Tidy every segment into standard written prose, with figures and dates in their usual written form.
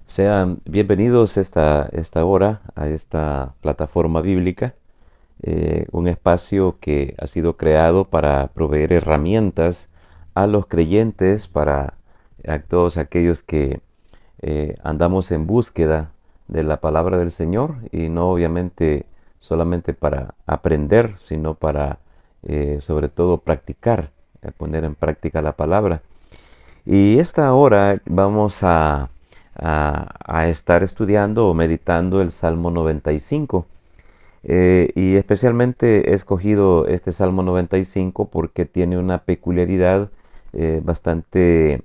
Sean bienvenidos esta hora a esta plataforma bíblica, un espacio que ha sido creado para proveer herramientas a los creyentes, para a todos aquellos que andamos en búsqueda de la palabra del Señor y no obviamente solamente para aprender, sino para sobre todo practicar, poner en práctica la palabra. Y esta hora vamos a estar estudiando o meditando el Salmo 95. Y especialmente he escogido este Salmo 95 porque tiene una peculiaridad bastante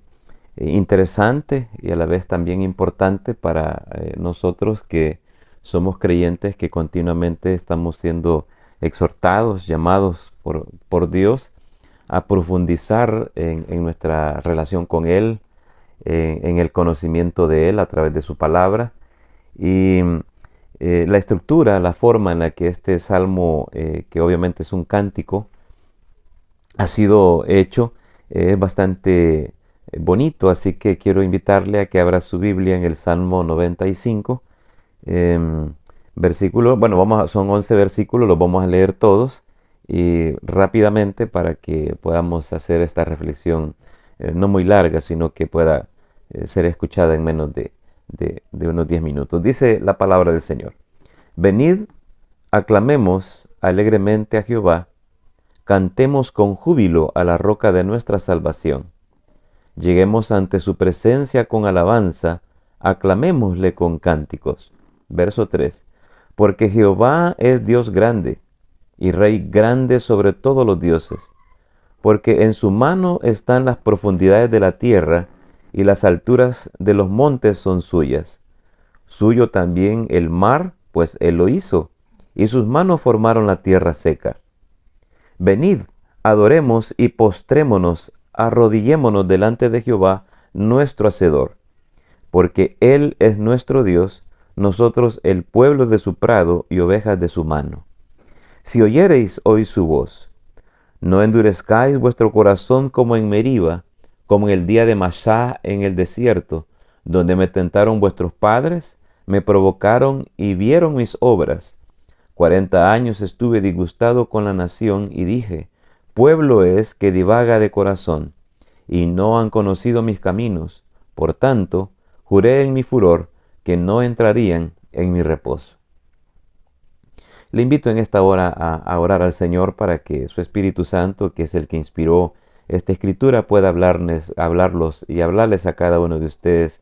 interesante y a la vez también importante para nosotros que somos creyentes, que continuamente estamos siendo exhortados, llamados por Dios a profundizar en nuestra relación con Él, en el conocimiento de Él a través de su palabra. Y la estructura, la forma en la que este salmo, que obviamente es un cántico, ha sido hecho, es bastante bonito, así que quiero invitarle a que abra su Biblia en el Salmo 95. Versículo, bueno, son 11 versículos, los vamos a leer todos y rápidamente para que podamos hacer esta reflexión no muy larga, sino que pueda ser escuchada en menos de unos 10 minutos. Dice la palabra del Señor: Venid, aclamemos alegremente a Jehová, cantemos con júbilo a la roca de nuestra salvación. Lleguemos ante su presencia con alabanza, aclamémosle con cánticos. Verso 3. Porque Jehová es Dios grande, y Rey grande sobre todos los dioses. Porque en su mano están las profundidades de la tierra, y las alturas de los montes son suyas. Suyo también el mar, pues él lo hizo, y sus manos formaron la tierra seca. Venid, adoremos y postrémonos, arrodillémonos delante de Jehová, nuestro Hacedor, porque Él es nuestro Dios, nosotros el pueblo de su prado y ovejas de su mano. Si oyereis hoy su voz, no endurezcáis vuestro corazón como en Meriba, como en el día de Masá en el desierto, donde me tentaron vuestros padres, me provocaron y vieron mis obras. 40 años estuve disgustado con la nación y dije, pueblo es que divaga de corazón, y no han conocido mis caminos. Por tanto, juré en mi furor que no entrarían en mi reposo. Le invito en esta hora a orar al Señor para que su Espíritu Santo, que es el que inspiró esta escritura, pueda hablarlos y hablarles a cada uno de ustedes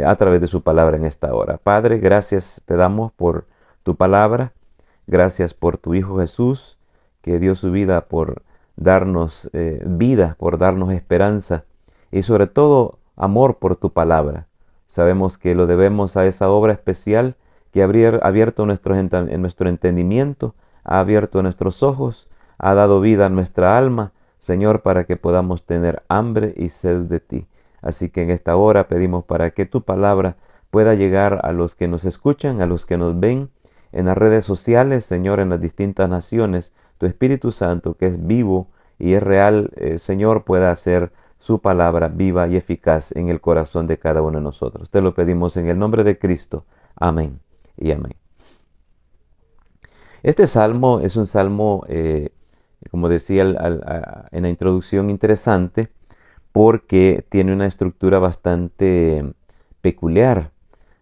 a través de su palabra en esta hora. Padre, gracias te damos por tu palabra. Gracias por tu Hijo Jesús, que dio su vida por darnos vida, por darnos esperanza y sobre todo amor por tu palabra. Sabemos que lo debemos a esa obra especial que ha abierto en nuestro entendimiento, ha abierto nuestros ojos, ha dado vida a nuestra alma, Señor, para que podamos tener hambre y sed de ti. Así que en esta hora pedimos para que tu palabra pueda llegar a los que nos escuchan, a los que nos ven, en las redes sociales, Señor, en las distintas naciones, tu Espíritu Santo, que es vivo y es real, Señor, pueda hacer su palabra viva y eficaz en el corazón de cada uno de nosotros. Te lo pedimos en el nombre de Cristo. Amén y amén. Este salmo es un salmo, como decía en la introducción, interesante porque tiene una estructura bastante peculiar,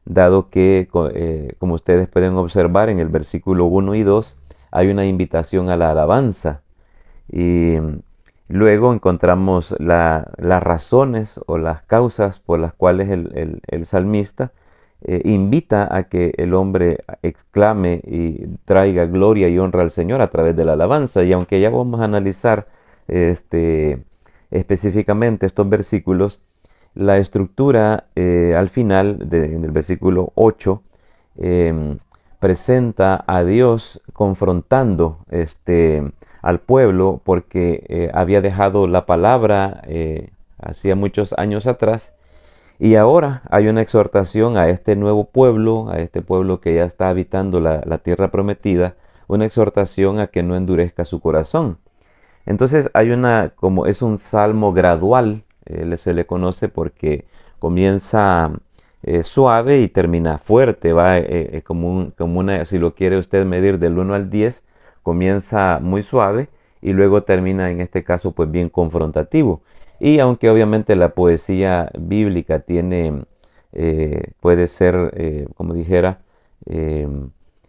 dado que, como ustedes pueden observar en el versículo 1 y 2, hay una invitación a la alabanza. Y luego encontramos las razones o las causas por las cuales el salmista invita a que el hombre exclame y traiga gloria y honra al Señor a través de la alabanza. Y aunque ya vamos a analizar específicamente estos versículos, la estructura al final, en el versículo 8, presenta a Dios confrontando al pueblo porque había dejado la palabra hacía muchos años atrás, y ahora hay una exhortación a este nuevo pueblo, a este pueblo que ya está habitando la tierra prometida, una exhortación a que no endurezca su corazón. Entonces como es un salmo gradual, se le conoce porque comienza suave y termina fuerte, va como una, si lo quiere usted medir del 1 al 10, comienza muy suave y luego termina en este caso pues bien confrontativo. Y aunque obviamente la poesía bíblica tiene, puede ser, como dijera, eh,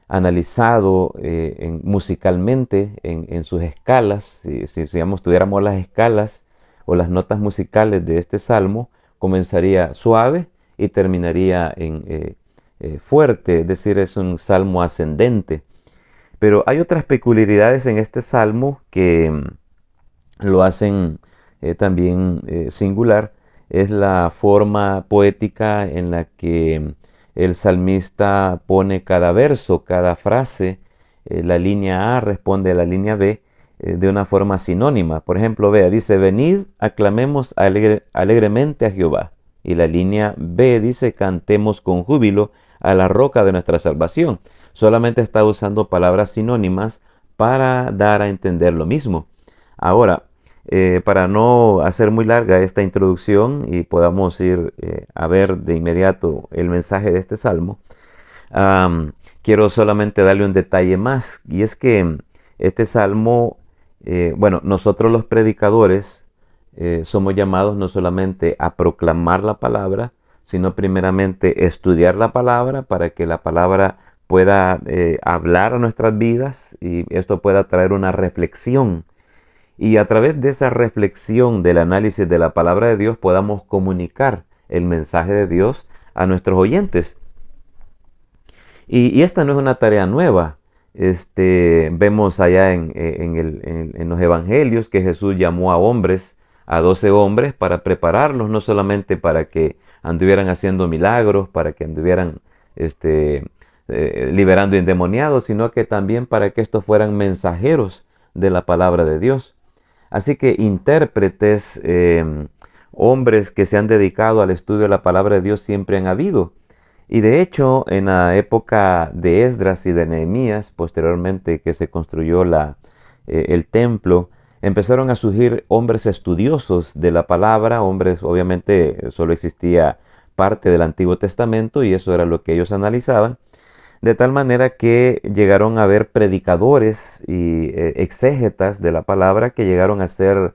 analizado musicalmente en sus escalas, si digamos, tuviéramos las escalas o las notas musicales de este salmo, comenzaría suave y terminaría en fuerte, es decir, es un salmo ascendente. Pero hay otras peculiaridades en este salmo que lo hacen también singular. Es la forma poética en la que el salmista pone cada verso, cada frase. La línea A responde a la línea B de una forma sinónima. Por ejemplo, vea, dice, venid, aclamemos alegremente a Jehová. Y la línea B dice, cantemos con júbilo a la roca de nuestra salvación. Solamente está usando palabras sinónimas para dar a entender lo mismo. Ahora, para no hacer muy larga esta introducción y podamos ir a ver de inmediato el mensaje de este salmo, quiero solamente darle un detalle más, y es que este salmo, bueno, nosotros los predicadores somos llamados no solamente a proclamar la palabra, sino primeramente estudiar la palabra para que la palabra pueda hablar a nuestras vidas y esto pueda traer una reflexión. Y a través de esa reflexión del análisis de la palabra de Dios podamos comunicar el mensaje de Dios a nuestros oyentes. Y esta no es una tarea nueva. Vemos allá en los evangelios que Jesús llamó a hombres, a 12 hombres, para prepararlos, no solamente para que anduvieran haciendo milagros, para que anduvieran liberando endemoniados, sino que también para que estos fueran mensajeros de la palabra de Dios. Así que intérpretes, hombres que se han dedicado al estudio de la palabra de Dios siempre han habido. Y de hecho, en la época de Esdras y de Nehemías, posteriormente que se construyó el templo, empezaron a surgir hombres estudiosos de la palabra, hombres, obviamente solo existía parte del Antiguo Testamento y eso era lo que ellos analizaban, de tal manera que llegaron a haber predicadores y exégetas de la palabra que llegaron a hacer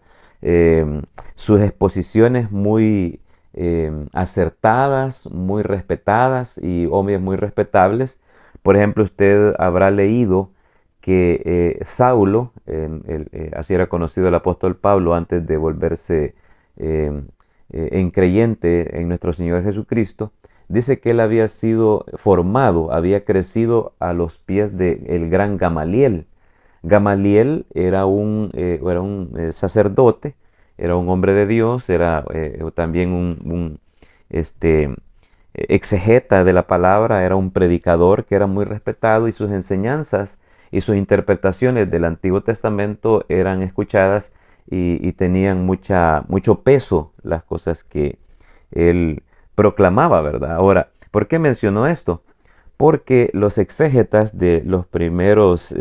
sus exposiciones muy acertadas, muy respetadas y hombres muy respetables. Por ejemplo, usted habrá leído que Saulo, así era conocido el apóstol Pablo antes de volverse en creyente en nuestro Señor Jesucristo, dice que él había sido formado, había crecido a los pies del gran Gamaliel. Gamaliel era un sacerdote, era un hombre de Dios, era también un exegeta de la palabra, era un predicador que era muy respetado y sus enseñanzas y sus interpretaciones del Antiguo Testamento eran escuchadas y tenían mucho peso las cosas que él proclamaba, ¿verdad? Ahora, ¿por qué menciono esto? Porque los exégetas de los primeros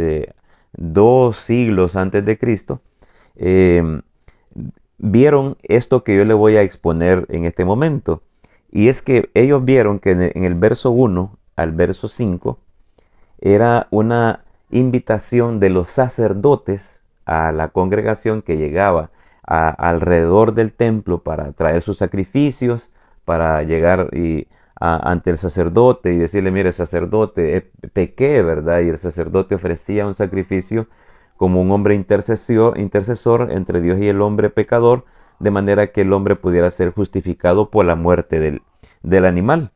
2 siglos antes de Cristo eh, vieron esto que yo le voy a exponer en este momento. Y es que ellos vieron que en el verso 1 al verso 5 era una invitación de los sacerdotes a la congregación que llegaba alrededor del templo para traer sus sacrificios, para llegar ante el sacerdote y decirle, mire, sacerdote, pequé, ¿verdad? Y el sacerdote ofrecía un sacrificio como un hombre intercesor entre Dios y el hombre pecador, de manera que el hombre pudiera ser justificado por la muerte del animal.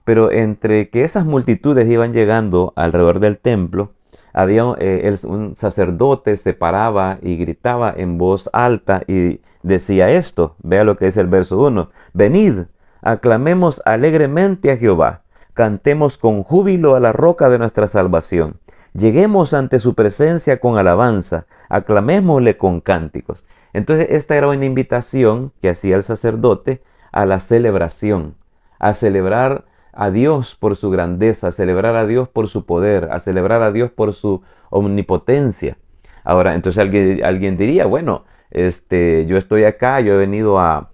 Pero entre que esas multitudes iban llegando alrededor del templo, había un sacerdote se paraba y gritaba en voz alta y decía esto. Vea lo que dice el verso 1. Venid, aclamemos alegremente a Jehová, cantemos con júbilo a la roca de nuestra salvación. Lleguemos ante su presencia con alabanza, aclamémosle con cánticos. Entonces esta era una invitación que hacía el sacerdote a la celebración, a celebrar a Dios por su grandeza, a celebrar a Dios por su poder, a celebrar a Dios por su omnipotencia. Ahora, entonces alguien diría, bueno, yo estoy acá, yo he venido a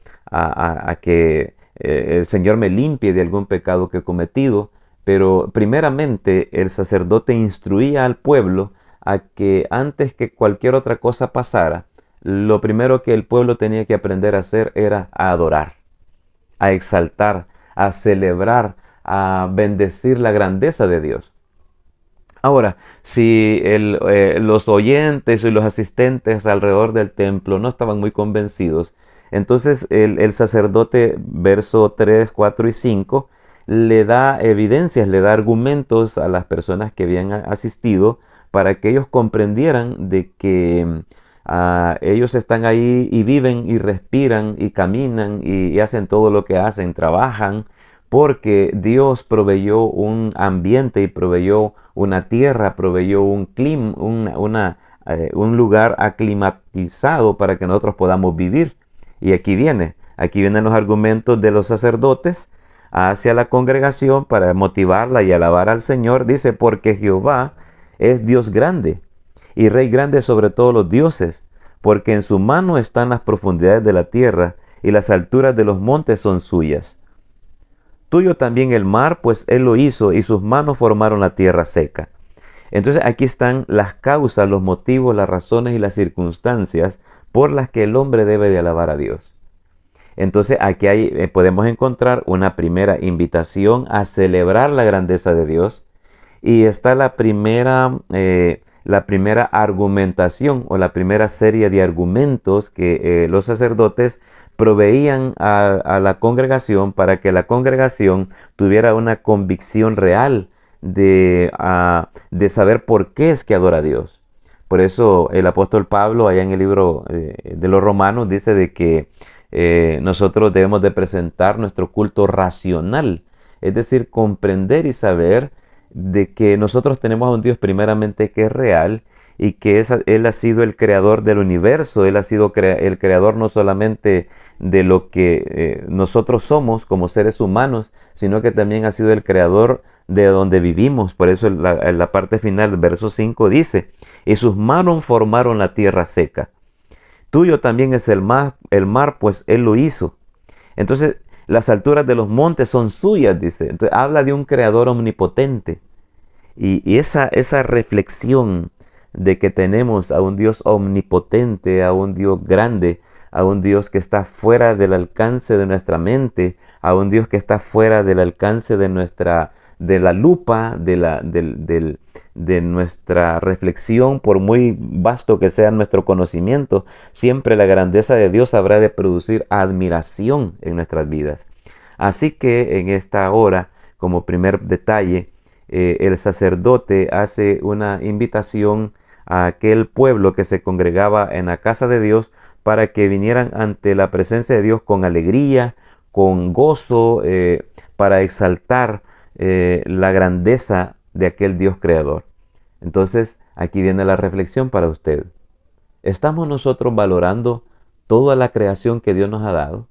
que el Señor me limpie de algún pecado que he cometido, pero primeramente el sacerdote instruía al pueblo a que antes que cualquier otra cosa pasara, lo primero que el pueblo tenía que aprender a hacer era a adorar, a exaltar, a celebrar, a bendecir la grandeza de Dios. Ahora, si los oyentes y los asistentes alrededor del templo no estaban muy convencidos, entonces el sacerdote, verso 3, 4 y 5, le da evidencias, le da argumentos a las personas que habían asistido para que ellos comprendieran de que ellos están ahí y viven y respiran y caminan y hacen todo lo que hacen, trabajan, porque Dios proveyó un ambiente y proveyó una tierra, proveyó un clima, un lugar aclimatizado para que nosotros podamos vivir. Y aquí vienen los argumentos de los sacerdotes hacia la congregación para motivarla y alabar al Señor. Dice, porque Jehová es Dios grande y Rey grande sobre todos los dioses, porque en su mano están las profundidades de la tierra y las alturas de los montes son suyas. Tuyo también el mar, pues él lo hizo y sus manos formaron la tierra seca. Entonces aquí están las causas, los motivos, las razones y las circunstancias por las que el hombre debe de alabar a Dios. Entonces aquí podemos encontrar una primera invitación a celebrar la grandeza de Dios y está la primera argumentación o la primera serie de argumentos que los sacerdotes proveían a la congregación para que la congregación tuviera una convicción real de saber por qué es que adora a Dios. Por eso el apóstol Pablo, allá en el libro de los Romanos, dice de que nosotros debemos de presentar nuestro culto racional, es decir, comprender y saber de que nosotros tenemos a un Dios primeramente que es real y que Él ha sido el creador del universo, Él ha sido el creador no solamente de lo que nosotros somos como seres humanos, sino que también ha sido el creador de donde vivimos. Por eso en la parte final, verso 5 dice, y sus manos formaron la tierra seca. Tuyo también es el mar, pues Él lo hizo. Entonces, las alturas de los montes son suyas, dice. Entonces, habla de un creador omnipotente. Y esa reflexión de que tenemos a un Dios omnipotente, a un Dios grande, a un Dios que está fuera del alcance de nuestra mente, a un Dios que está fuera del alcance de la lupa, de nuestra reflexión, por muy vasto que sea nuestro conocimiento, siempre la grandeza de Dios habrá de producir admiración en nuestras vidas. Así que en esta hora, como primer detalle, el sacerdote hace una invitación a aquel pueblo que se congregaba en la casa de Dios para que vinieran ante la presencia de Dios con alegría, con gozo, para exaltar la grandeza de aquel Dios creador. Entonces, aquí viene la reflexión para usted. ¿Estamos nosotros valorando toda la creación que Dios nos ha dado?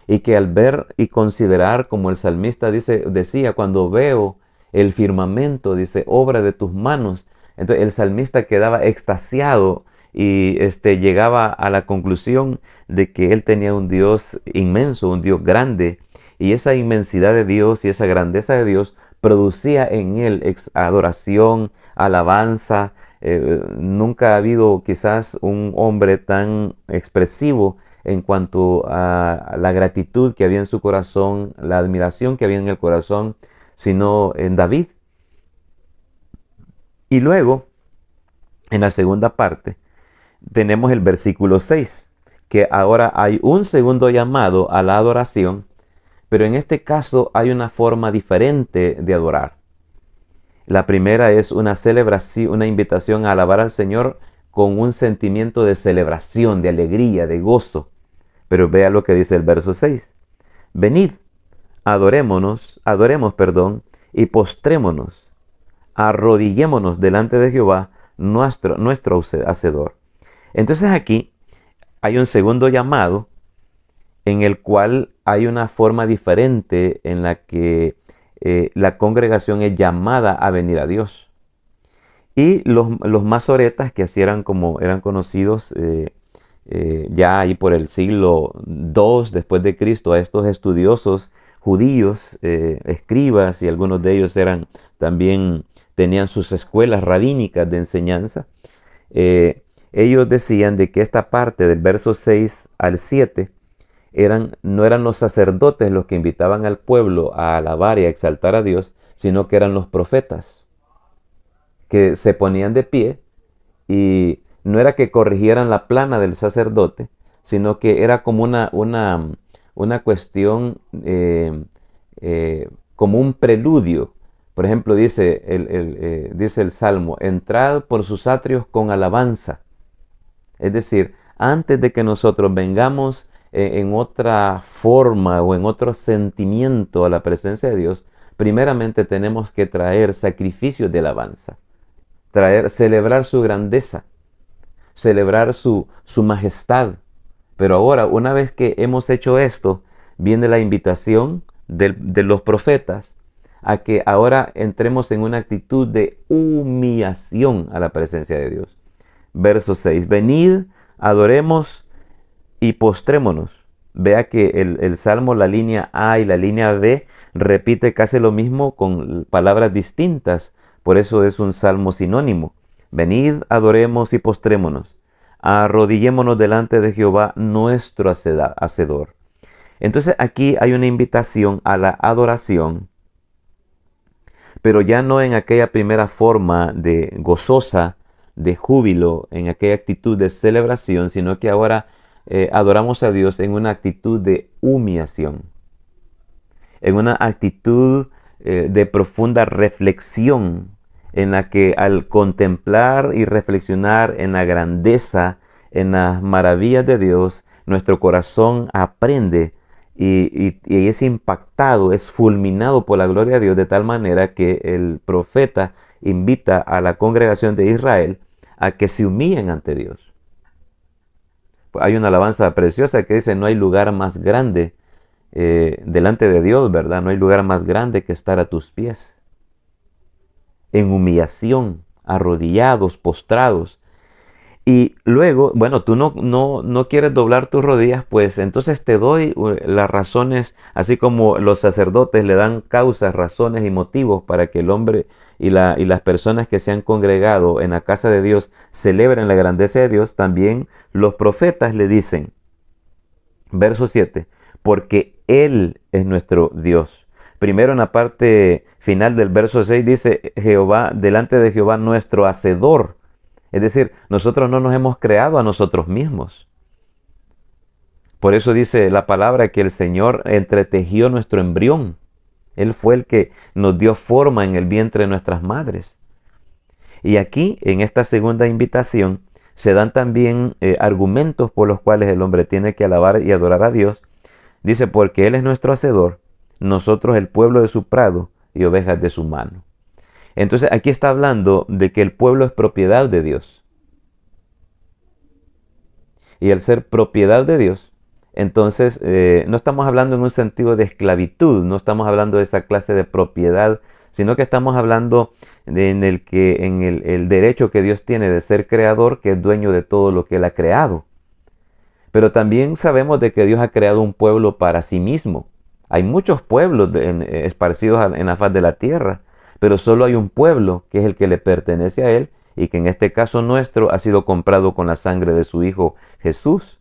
Y que al ver y considerar, como el salmista decía, cuando veo el firmamento, dice, obra de tus manos, entonces el salmista quedaba extasiado y llegaba a la conclusión de que él tenía un Dios inmenso, un Dios grande, y esa inmensidad de Dios y esa grandeza de Dios producía en él adoración, alabanza. Nunca ha habido quizás un hombre tan expresivo en cuanto a la gratitud que había en su corazón, la admiración que había en el corazón, sino en David. Y luego, en la segunda parte, tenemos el versículo 6, que ahora hay un segundo llamado a la adoración, pero en este caso hay una forma diferente de adorar. La primera es una celebración, una invitación a alabar al Señor con un sentimiento de celebración, de alegría, de gozo. Pero vea lo que dice el verso 6. Venid, adoremos, y postrémonos, arrodillémonos delante de Jehová, nuestro Hacedor. Entonces aquí hay un segundo llamado en el cual hay una forma diferente en la que la congregación es llamada a venir a Dios. Y los masoretas, que así eran como eran conocidos, ya ahí por el siglo II después de Cristo, a estos estudiosos judíos, escribas, y algunos de ellos eran también tenían sus escuelas rabínicas de enseñanza. eh, Ellos decían de que esta parte del verso 6 al 7 no eran los sacerdotes los que invitaban al pueblo a alabar y a exaltar a Dios, sino que eran los profetas, que se ponían de pie y no era que corrigieran la plana del sacerdote, sino que era como una cuestión, como un preludio. Por ejemplo, dice el Salmo, entrad por sus atrios con alabanza. Es decir, antes de que nosotros vengamos en otra forma o en otro sentimiento a la presencia de Dios, primeramente tenemos que traer sacrificios de alabanza, celebrar su grandeza, celebrar su majestad. Pero ahora, una vez que hemos hecho esto, viene la invitación de los profetas a que ahora entremos en una actitud de humillación a la presencia de Dios. Verso 6. Venid, adoremos y postrémonos. Vea que el Salmo, la línea A y la línea B, repite casi lo mismo con palabras distintas. Por eso es un salmo sinónimo. Venid, adoremos y postrémonos. Arrodillémonos delante de Jehová, nuestro hacedor. Entonces aquí hay una invitación a la adoración, pero ya no en aquella primera forma de gozosa, de júbilo, en aquella actitud de celebración, sino que ahora adoramos a Dios en una actitud de humillación, en una actitud de profunda reflexión, en la que al contemplar y reflexionar en la grandeza, en las maravillas de Dios, nuestro corazón aprende y es impactado, es fulminado por la gloria de Dios, de tal manera que el profeta invita a la congregación de Israel a que se humillen ante Dios. Hay una alabanza preciosa que dice, no hay lugar más grande delante de Dios, ¿verdad? No hay lugar más grande que estar a tus pies, en humillación, arrodillados, postrados. Y luego, bueno, tú no quieres doblar tus rodillas, pues entonces te doy las razones, así como los sacerdotes le dan causas, razones y motivos para que el hombre y las personas que se han congregado en la casa de Dios celebren la grandeza de Dios. También los profetas le dicen, verso 7, porque Él es nuestro Dios. Primero en la parte final del verso 6 dice, Jehová, delante de Jehová nuestro hacedor. Es decir, nosotros no nos hemos creado a nosotros mismos. Por eso dice la palabra que el Señor entretejió nuestro embrión. Él fue el que nos dio forma en el vientre de nuestras madres. Y aquí, en esta segunda invitación, se dan también argumentos por los cuales el hombre tiene que alabar y adorar a Dios. Dice, porque Él es nuestro hacedor, nosotros el pueblo de su prado y ovejas de su mano. Entonces aquí está hablando de que el pueblo es propiedad de Dios. Y al ser propiedad de Dios, entonces no estamos hablando en un sentido de esclavitud, no estamos hablando de esa clase de propiedad, sino que estamos hablando en el derecho que Dios tiene de ser creador, que es dueño de todo lo que Él ha creado. Pero también sabemos de que Dios ha creado un pueblo para sí mismo. Hay muchos pueblos esparcidos en la faz de la tierra, pero solo hay un pueblo que es el que le pertenece a Él y que en este caso nuestro ha sido comprado con la sangre de su Hijo Jesús.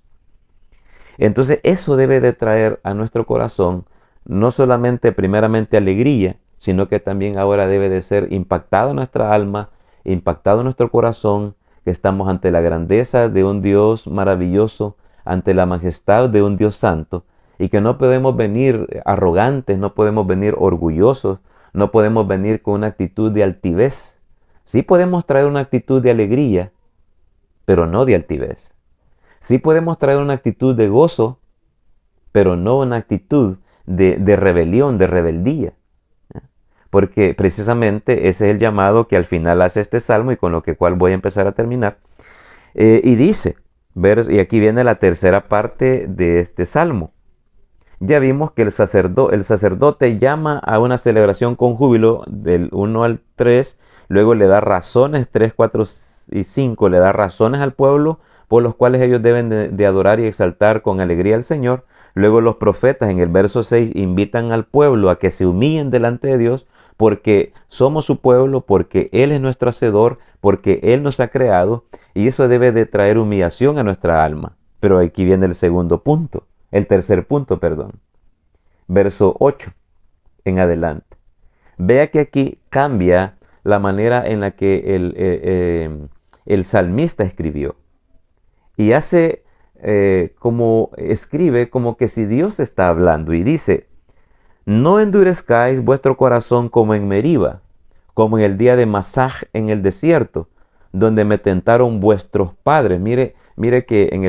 Entonces eso debe de traer a nuestro corazón no solamente primeramente alegría, sino que también ahora debe de ser impactado nuestra alma, impactado nuestro corazón, que estamos ante la grandeza de un Dios maravilloso, ante la majestad de un Dios santo, y que no podemos venir arrogantes, no podemos venir orgullosos, no podemos venir con una actitud de altivez. Sí podemos traer una actitud de alegría, pero no de altivez. Sí podemos traer una actitud de gozo, pero no una actitud de rebelión, de rebeldía. Porque precisamente ese es el llamado que al final hace este salmo y con lo cual voy a empezar a terminar. Y dice, y aquí viene la tercera parte de este salmo. Ya vimos que el sacerdote llama a una celebración con júbilo del 1 al 3, luego le da razones, 3, 4 y 5, le da razones al pueblo por los cuales ellos deben de adorar y exaltar con alegría al Señor. Luego los profetas en el verso 6 invitan al pueblo a que se humillen delante de Dios porque somos su pueblo, porque Él es nuestro hacedor, porque Él nos ha creado y eso debe de traer humillación a nuestra alma. Pero aquí viene el segundo punto, el tercer punto, perdón. Verso 8 en adelante. Vea que aquí cambia la manera en la que el salmista escribió. Y hace como escribe como que si Dios está hablando y dice, no endurezcáis vuestro corazón como en Meriba, como en el día de Masaj en el desierto, donde me tentaron vuestros padres. Mire que en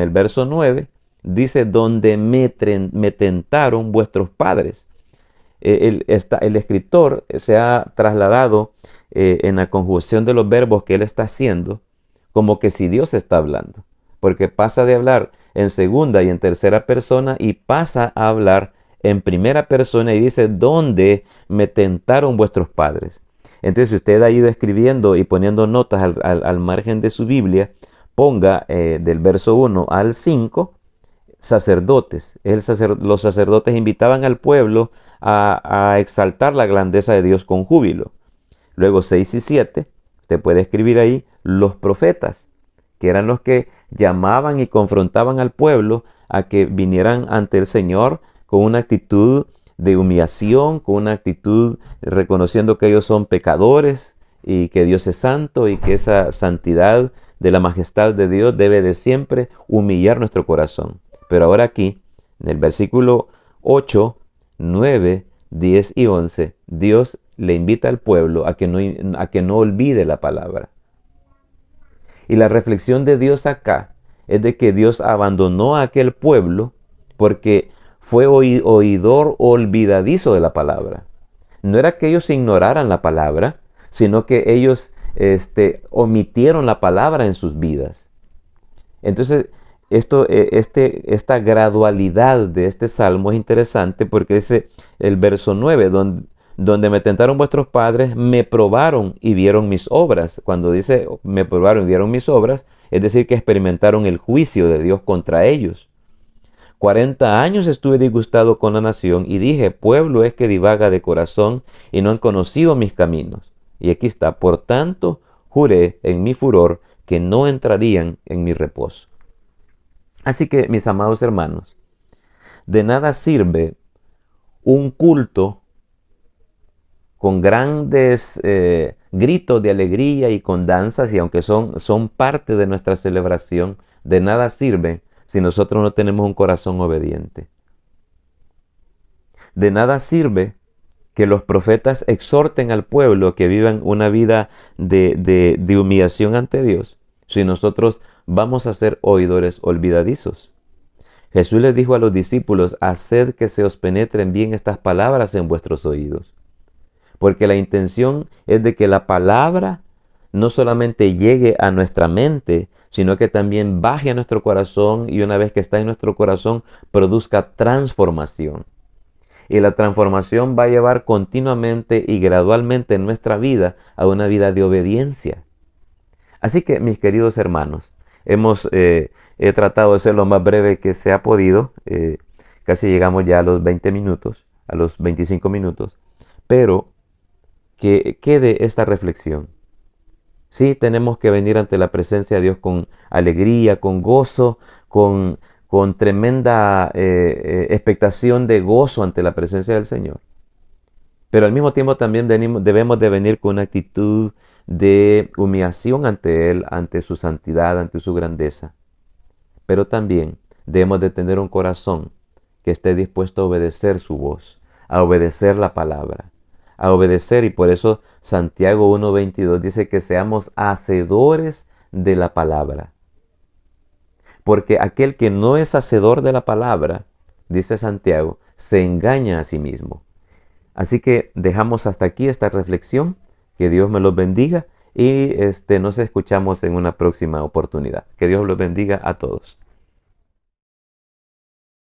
el verso 9 dice, donde me tentaron vuestros padres. El escritor se ha trasladado en la conjugación de los verbos que él está haciendo, como que si Dios está hablando, porque pasa de hablar en segunda y en tercera persona y pasa a hablar en primera persona y dice, ¿dónde me tentaron vuestros padres? Entonces, si usted ha ido escribiendo y poniendo notas al margen de su Biblia, ponga del verso 1 al 5, sacerdotes. Los sacerdotes invitaban al pueblo a exaltar la grandeza de Dios con júbilo. Luego 6 y 7, usted puede escribir ahí los profetas, que eran los que llamaban y confrontaban al pueblo a que vinieran ante el Señor con una actitud de humillación, con una actitud reconociendo que ellos son pecadores y que Dios es santo y que esa santidad de la majestad de Dios debe de siempre humillar nuestro corazón. Pero ahora aquí, en el versículo 8, 9, 10 y 11, Dios le invita al pueblo a que no olvide la palabra. Y la reflexión de Dios acá es de que Dios abandonó a aquel pueblo porque fue oidor olvidadizo de la palabra. No era que ellos ignoraran la palabra, sino que ellos omitieron la palabra en sus vidas. Entonces, esta gradualidad de este salmo es interesante porque dice el verso 9, donde me tentaron vuestros padres, me probaron y vieron mis obras. Cuando dice me probaron y vieron mis obras, es decir, que experimentaron el juicio de Dios contra ellos. 40 años estuve disgustado con la nación y dije, pueblo es que divaga de corazón y no han conocido mis caminos. Y aquí está, por tanto, juré en mi furor que no entrarían en mi reposo. Así que, mis amados hermanos, de nada sirve un culto con grandes gritos de alegría y con danzas, y aunque son parte de nuestra celebración, de nada sirve si nosotros no tenemos un corazón obediente. De nada sirve que los profetas exhorten al pueblo que vivan una vida de humillación ante Dios, si nosotros vamos a ser oidores olvidadizos. Jesús les dijo a los discípulos, haced que se os penetren bien estas palabras en vuestros oídos. Porque la intención es de que la palabra no solamente llegue a nuestra mente, sino que también baje a nuestro corazón y una vez que está en nuestro corazón, produzca transformación. Y la transformación va a llevar continuamente y gradualmente en nuestra vida a una vida de obediencia. Así que, mis queridos hermanos, he tratado de ser lo más breve que se ha podido. Casi llegamos ya a los 20 minutos, a los 25 minutos. Pero que quede esta reflexión. Sí, tenemos que venir ante la presencia de Dios con alegría, con gozo, con tremenda expectación de gozo ante la presencia del Señor. Pero al mismo tiempo también debemos de venir con una actitud de humillación ante Él, ante su santidad, ante su grandeza. Pero también debemos de tener un corazón que esté dispuesto a obedecer su voz, a obedecer la palabra, a obedecer. Y por eso Santiago 1:22 dice que seamos hacedores de la palabra. Porque aquel que no es hacedor de la palabra, dice Santiago, se engaña a sí mismo. Así que dejamos hasta aquí esta reflexión. Que Dios me los bendiga y nos escuchamos en una próxima oportunidad. Que Dios los bendiga a todos.